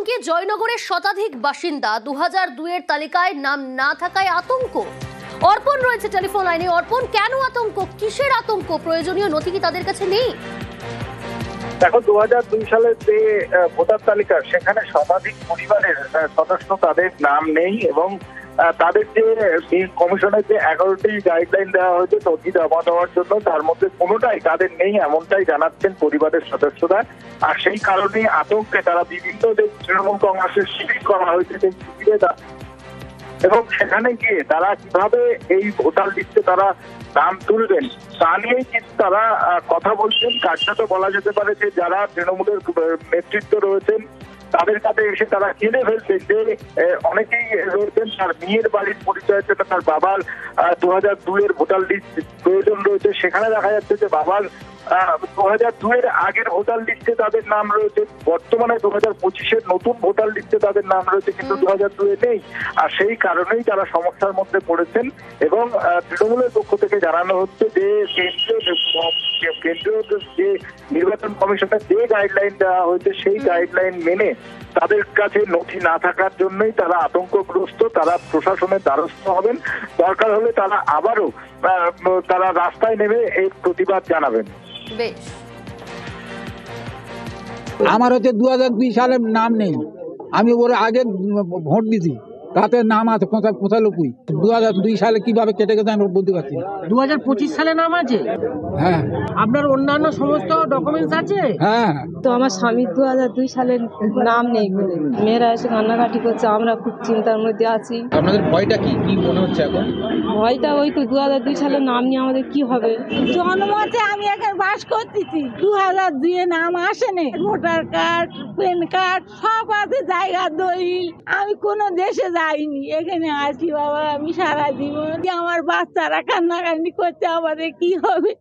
আতঙ্কে জয়নগরের শতাধিক বাসিন্দা 2002-এর তালিকায় নাম না থাকায় আতঙ্ক। অর্পণ রয়েছে টেলিফোন লাইনে। অর্পণ, কেন আতঙ্ক, কিসের আতঙ্ক? প্রয়োজনীয় নথি কি তাদের কাছে নেই? দেখো, 2002 সালের যে ভোটার তালিকা, সেখানে শতাধিক পরিবারের সদস্য তাদের নাম নেই এবং তাদের যে কমিশনের যে 11টি গাইডলাইন দেওয়া হয়েছে নথি জমা দেওয়ার জন্য, তার মধ্যে কোনোটাই তাদের নেই এমনটাই জানাচ্ছেন পরিবারের সদস্যরা। আর সেই কারণেই আতঙ্কে তারা বিভিন্ন যে তৃণমূল কংগ্রেসের শিবির করা হয়েছে সেই শিবিরে এবং সেখানে গিয়ে তারা কিভাবে এই ভোটার লিস্টে তারা নাম তুলবেন তা নিয়েই কিন্তু তারা কথা বলছেন। কার্যত বলা যেতে পারে যে যারা তৃণমূলের নেতৃত্ব রয়েছেন তাদের কাছে এসে তারা কিনে ফেলছেন যে অনেকেই রয়েছেন তার মেয়ের বাড়ির পরিচয়ের জন্য তার বাবার 2002-এর ভোটার লিস্ট প্রয়োজন রয়েছে। সেখানে দেখা যাচ্ছে যে বাবার 2002-এর আগের ভোটার লিস্টে তাদের নাম রয়েছে, বর্তমানে 2025-এর নতুন ভোটার লিস্টে তাদের নাম রয়েছে, কিন্তু 2002-এ নেই। আর সেই কারণেই তারা সমস্যার মধ্যে পড়েছেন এবং তৃণমূলের পক্ষ থেকে জানানো হচ্ছে যে কেন্দ্রীয় যে নির্বাচন কমিশনের যে গাইডলাইন দেওয়া হয়েছে সেই গাইডলাইন মেনে তাদের কাছে নথি না থাকার জন্যই তারা আতঙ্কগ্রস্ত। তারা প্রশাসনের দ্বারস্থ হবেন, দরকার হলে তারা আবারও তারা রাস্তায় নেমে এই প্রতিবাদ জানাবেন। আমার হচ্ছে 2002 সালের নাম নেই, আমি ওর আগে ভোট দিছি, তাতে নাম আছে 95। 2002 সালে কিভাবে কেটে গেছে আমি বলতে পারছি না। 2025 সালে নাম আছে? হ্যাঁ। আপনার অন্যান্য সমস্ত ডকুমেন্টস আছে? হ্যাঁ। তো আমার স্বামী 2002 সালের নাম নেই বলে মেয়েরা এসে কান্নাকাটি করছে, আমরা খুব চিন্তার মধ্যে আছি। আপনাদের ভয়টা কি মনে হচ্ছে এখন? ভয়টা ওই তো 2002 সালের নাম নিয়ে আমাদের কি হবে। জন্মতে আমি এখানে বাস করতেছি, 2002 নাম আসেনি। ভোটার কার্ড, প্যান কার্ড সব আছে, জায়গা দলিল। আমি কোনো দেশে যাইনি, এখানে আছি বাবা। আমি সারা জীবন আমার বাচ্চারা কান্নাকান্নি করছে, আমাদের কি হবে।